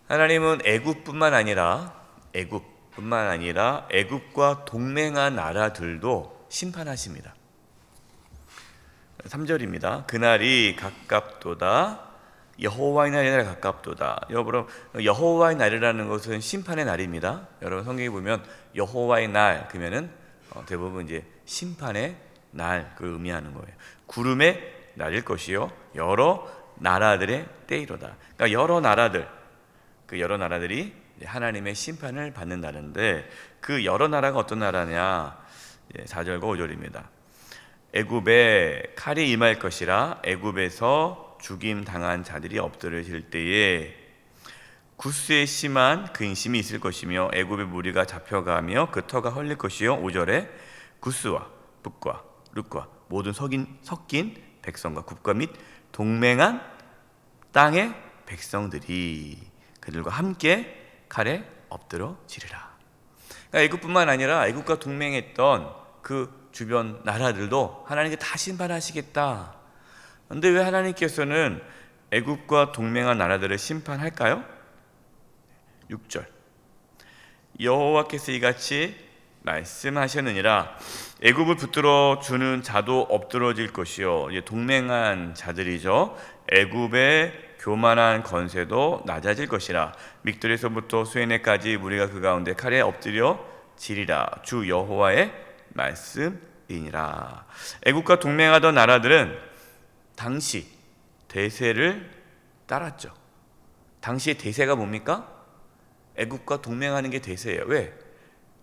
하나님은 애굽뿐만 아니라 애굽과 동맹한 나라들도 심판하십니다. 3절입니다. 그날이 가깝도다. 여호와의 날이 가깝도다. 여러분, 여호와의 날이라는 것은 심판의 날입니다. 여러분 성경에 보면 여호와의 날 그러면은 대부분 이제 심판의 날 그 의미하는 거예요. 구름의 날일 것이요 여러 나라들의 때이로다. 그러니까 여러 나라들이 하나님의 심판을 받는 날인데, 그 여러 나라가 어떤 나라냐? 4절과 5절입니다. 애굽에 칼이 임할 것이라 애굽에서 죽임 당한 자들이 엎드러질 때에 구스에 심한 근심이 있을 것이며 애굽의 무리가 잡혀가며 그 터가 헐릴 것이요 5절에 구스와 북과 룻과 모든 섞인 백성과 국가 및 동맹한 땅의 백성들이 그들과 함께 칼에 엎드러지리라. 그러니까 애굽뿐만 아니라 애굽과 동맹했던 그 주변 나라들도 하나님께 다 심판하시겠다. 그런데 왜 하나님께서는 애굽과 동맹한 나라들을 심판할까요? 6절 여호와께서 이같이 말씀하셨느니라. 애굽을 붙들어 주는 자도 엎드러질 것이요, 동맹한 자들이죠. 애굽의 교만한 건세도 낮아질 것이라. 믹돌에서부터 수에네까지 무리가 그 가운데 칼에 엎드려 지리라. 주 여호와의 말씀이니라. 애굽과 동맹하던 나라들은 당시 대세를 따랐죠. 당시의 대세가 뭡니까? 애굽과 동맹하는 게 대세예요. 왜?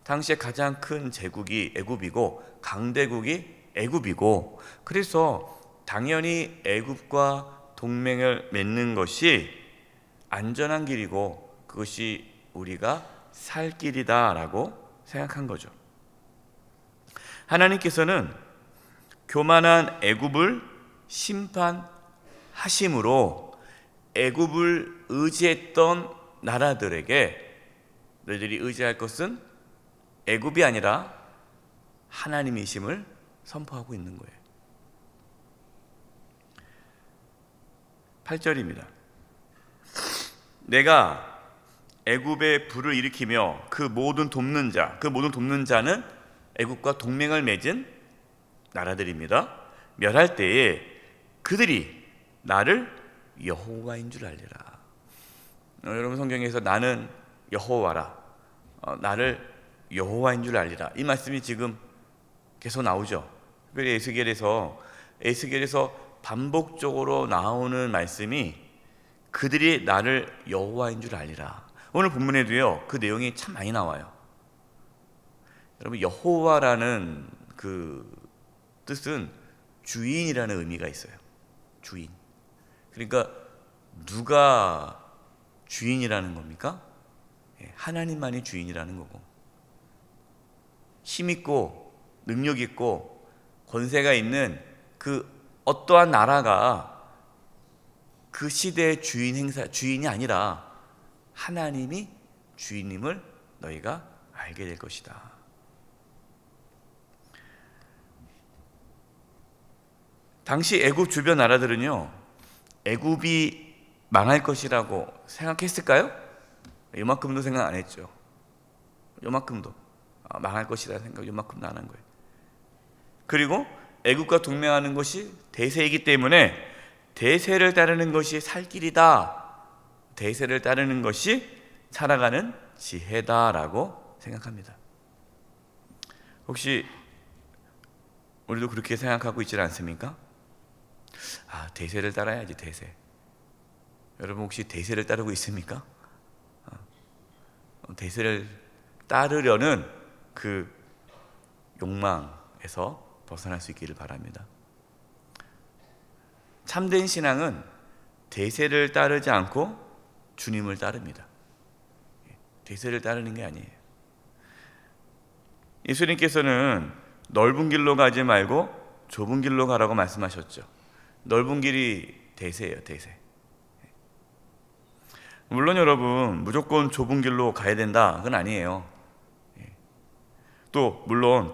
당시에 가장 큰 제국이 애굽이고 강대국이 애굽이고, 그래서 당연히 애굽과 동맹을 맺는 것이 안전한 길이고 그것이 우리가 살 길이다라고 생각한 거죠. 하나님께서는 교만한 애굽을 심판하심으로 애굽을 의지했던 나라들에게 너희들이 의지할 것은 애굽이 아니라 하나님이심을 선포하고 있는 거예요. 8절입니다. 내가 애굽에 불을 일으키며 그 모든 돕는 자는 애굽과 동맹을 맺은 나라들입니다. 멸할 때에 그들이 나를 여호와인 줄 알리라. 여러분 성경에서 나는 여호와라, 나를 여호와인 줄 알리라, 이 말씀이 지금 계속 나오죠. 특별히 에스겔에서 반복적으로 나오는 말씀이 그들이 나를 여호와인 줄 알리라. 오늘 본문에도요 그 내용이 참 많이 나와요. 여러분, 여호와라는 그 뜻은 주인이라는 의미가 있어요. 주인. 그러니까 누가 주인이라는 겁니까? 하나님만이 주인이라는 거고, 힘있고 능력있고 권세가 있는 그 어떠한 나라가 그 시대의 주인이 아니라 하나님이 주인임을 너희가 알게 될 것이다. 당시 애굽 주변 나라들은요 애굽이 망할 것이라고 생각했을까요? 요만큼도 생각 안 했죠. 요만큼도 망할 것이라는 생각 요만큼도 안 한 거예요. 그리고 애굽과 동맹하는 것이 대세이기 때문에 대세를 따르는 것이 살 길이다, 대세를 따르는 것이 살아가는 지혜다라고 생각합니다. 혹시 우리도 그렇게 생각하고 있지 않습니까? 대세를 따라야지, 대세. 여러분 혹시 대세를 따르고 있습니까? 대세를 따르려는 그 욕망에서 벗어날 수 있기를 바랍니다. 참된 신앙은 대세를 따르지 않고 주님을 따릅니다. 대세를 따르는 게 아니에요. 예수님께서는 넓은 길로 가지 말고 좁은 길로 가라고 말씀하셨죠. 넓은 길이 대세예요, 대세. 물론 여러분 무조건 좁은 길로 가야 된다, 그건 아니에요. 물론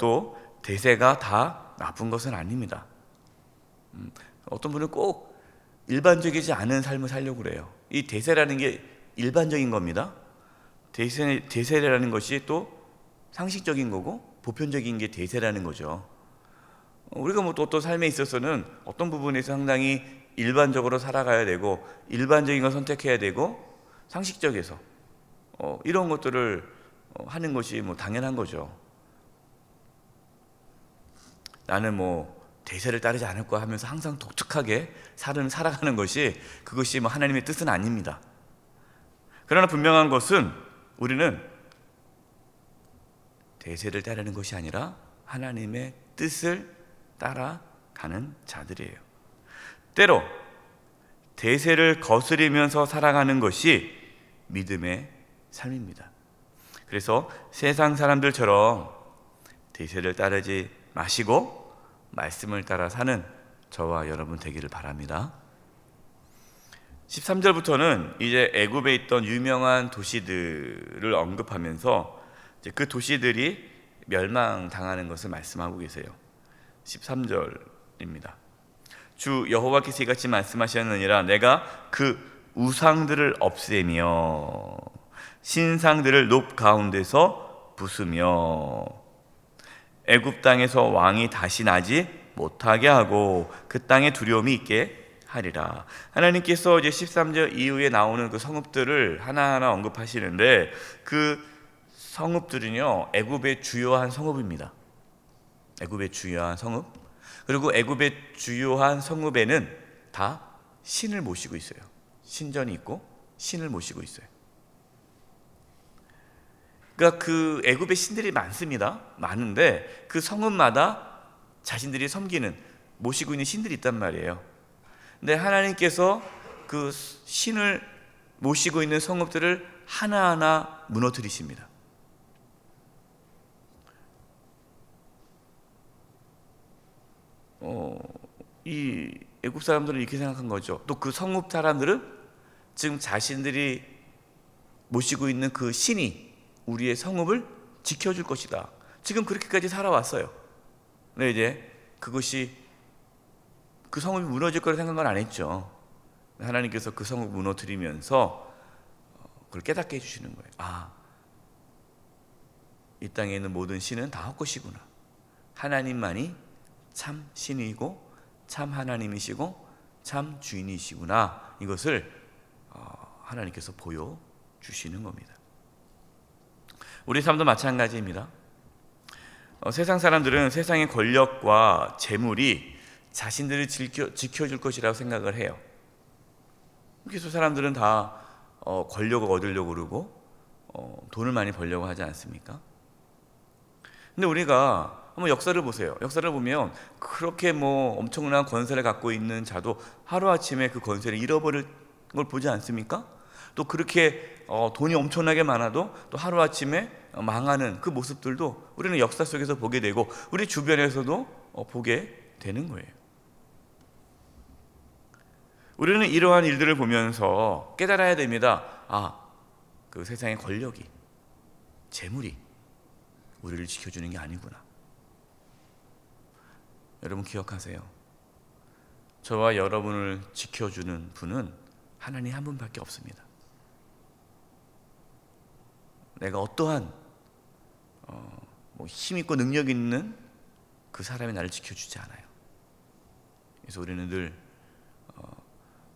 대세가 다 나쁜 것은 아닙니다. 어떤 분은 꼭 일반적이지 않은 삶을 살려고 그래요. 이 대세라는 게 일반적인 겁니다. 대세라는 것이 또 상식적인 거고 보편적인 게 대세라는 거죠. 우리가 뭐 또 삶에 있어서는 어떤 부분에서 상당히 일반적으로 살아가야 되고 일반적인 걸 선택해야 되고 상식적에서 이런 것들을 하는 것이 뭐 당연한 거죠. 나는 뭐 대세를 따르지 않을 거야 하면서 항상 독특하게 살아가는 것이 그것이 뭐 하나님의 뜻은 아닙니다. 그러나 분명한 것은 우리는 대세를 따르는 것이 아니라 하나님의 뜻을 따라가는 자들이에요. 때로 대세를 거스리면서 살아가는 것이 믿음의 삶입니다. 그래서 세상 사람들처럼 대세를 따르지 마시고 말씀을 따라 사는 저와 여러분 되기를 바랍니다. 13절부터는 이제 애굽에 있던 유명한 도시들을 언급하면서 이제 그 도시들이 멸망당하는 것을 말씀하고 계세요. 13절입니다. 주 여호와께서 이같이 말씀하셨느니라 내가 그 우상들을 없애며 신상들을 높 가운데서 부수며 애굽 땅에서 왕이 다시 나지 못하게 하고 그 땅에 두려움이 있게 하리라. 하나님께서 이제 13절 이후에 나오는 그 성읍들을 하나하나 언급하시는데 그 성읍들은요 애굽의 주요한 성읍입니다. 애굽의 주요한 성읍, 그리고 애굽의 주요한 성읍에는 다 신을 모시고 있어요. 신전이 있고 신을 모시고 있어요. 그러니까 그 애굽의 신들이 많습니다. 많은데 그 성읍마다 자신들이 섬기는 모시고 있는 신들이 있단 말이에요. 근데 하나님께서 그 신을 모시고 있는 성읍들을 하나하나 무너뜨리십니다. 이 애굽 사람들은 이렇게 생각한 거죠. 또 그 성읍 사람들은 지금 자신들이 모시고 있는 그 신이 우리의 성읍을 지켜줄 것이다. 지금 그렇게까지 살아왔어요. 근데 이제 그것이 그 성읍이 무너질 거라 생각은 안 했죠. 하나님께서 그 성읍을 무너뜨리면서 그걸 깨닫게 해주시는 거예요. 아, 이 땅에 있는 모든 신은 다 헛것이구나. 하나님만이 참 신이고 참 하나님이시고 참 주인이시구나. 이것을 하나님께서 보여주시는 겁니다. 우리 삶도 마찬가지입니다. 세상 사람들은 세상의 권력과 재물이 자신들을 지켜줄 것이라고 생각을 해요. 그래서 사람들은 다 권력을 얻으려고 그러고 돈을 많이 벌려고 하지 않습니까? 근데 우리가 한번 역사를 보세요. 역사를 보면 그렇게 뭐 엄청난 권세를 갖고 있는 자도 하루아침에 그 권세를 잃어버릴 걸 보지 않습니까? 또 그렇게 돈이 엄청나게 많아도 또 하루아침에 망하는 그 모습들도 우리는 역사 속에서 보게 되고 우리 주변에서도 보게 되는 거예요. 우리는 이러한 일들을 보면서 깨달아야 됩니다. 그 세상의 권력이, 재물이 우리를 지켜주는 게 아니구나. 여러분 기억하세요. 저와 여러분을 지켜주는 분은 하나님 한 분밖에 없습니다. 내가 어떠한 힘 있고 능력 있는 그 사람이 나를 지켜주지 않아요. 그래서 우리는 늘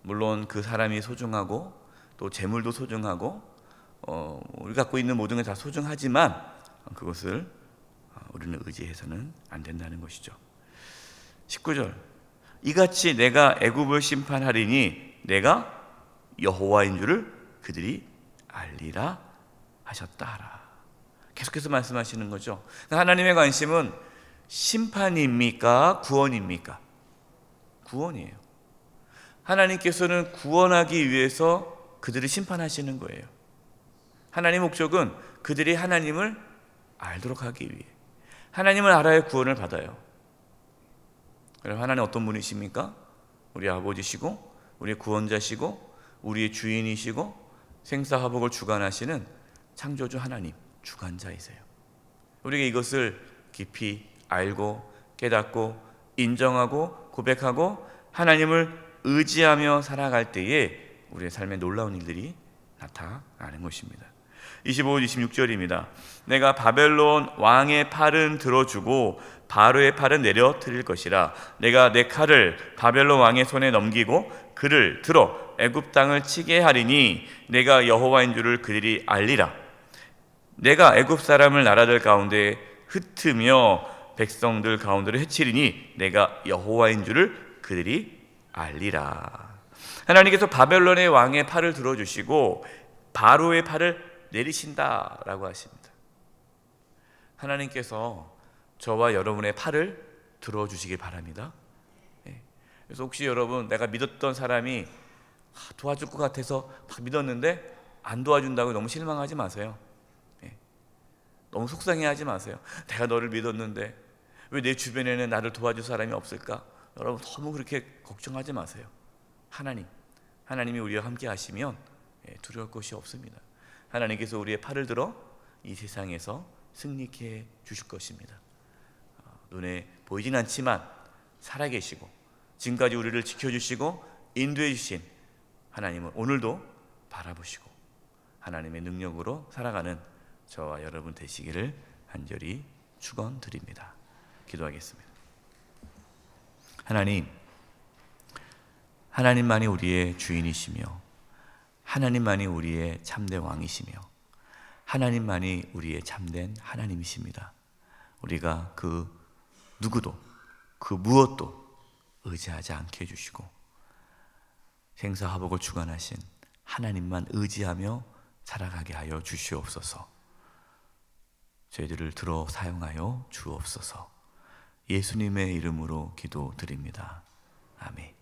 물론 그 사람이 소중하고 또 재물도 소중하고 우리 갖고 있는 모든 게 다 소중하지만 그것을 우리는 의지해서는 안 된다는 것이죠. 19절 이같이 내가 애굽을 심판하리니 내가 여호와인 줄을 그들이 알리라 하셨다 하라. 계속해서 말씀하시는 거죠. 하나님의 관심은 심판입니까? 구원입니까? 구원이에요. 하나님께서는 구원하기 위해서 그들을 심판하시는 거예요. 하나님의 목적은 그들이 하나님을 알도록 하기 위해, 하나님을 알아야 구원을 받아요. 그럼 하나님 어떤 분이십니까? 우리 아버지시고 우리의 구원자시고 우리의 주인이시고 생사화복을 주관하시는 창조주 하나님, 주관자이세요. 우리가 이것을 깊이 알고 깨닫고 인정하고 고백하고 하나님을 의지하며 살아갈 때에 우리의 삶에 놀라운 일들이 나타나는 것입니다. 25, 26절입니다. 내가 바벨론 왕의 팔은 들어주고 바로의 팔은 내려뜨릴 것이라. 내가 내 칼을 바벨론 왕의 손에 넘기고 그를 들어 애굽 땅을 치게 하리니 내가 여호와인 줄을 그들이 알리라. 내가 애굽 사람을 나라들 가운데 흩으며 백성들 가운데로 해치리니 내가 여호와인 줄을 그들이 알리라. 하나님께서 바벨론의 왕의 팔을 들어주시고 바로의 팔을 내리신다라고 하십니다. 하나님께서 저와 여러분의 팔을 들어주시길 바랍니다. 그래서 혹시 여러분, 내가 믿었던 사람이 도와줄 것 같아서 막 믿었는데 안 도와준다고 너무 실망하지 마세요. 너무 속상해하지 마세요. 내가 너를 믿었는데 왜 내 주변에는 나를 도와줄 사람이 없을까? 여러분, 너무 그렇게 걱정하지 마세요. 하나님이 우리와 함께 하시면 두려울 것이 없습니다. 하나님께서 우리의 팔을 들어 이 세상에서 승리케 해 주실 것입니다. 눈에 보이진 않지만 살아계시고 지금까지 우리를 지켜주시고 인도해 주신 하나님은 오늘도 바라보시고 하나님의 능력으로 살아가는 저와 여러분 되시기를 간절히 축원드립니다. 기도하겠습니다. 하나님만이 우리의 주인이시며 하나님만이 우리의 참된 왕이시며 하나님만이 우리의 참된 하나님이십니다. 우리가 그 누구도 그 무엇도 의지하지 않게 해주시고 생사화복을 주관하신 하나님만 의지하며 살아가게 하여 주시옵소서. 저희들을 들어 사용하여 주옵소서. 예수님의 이름으로 기도드립니다. 아멘.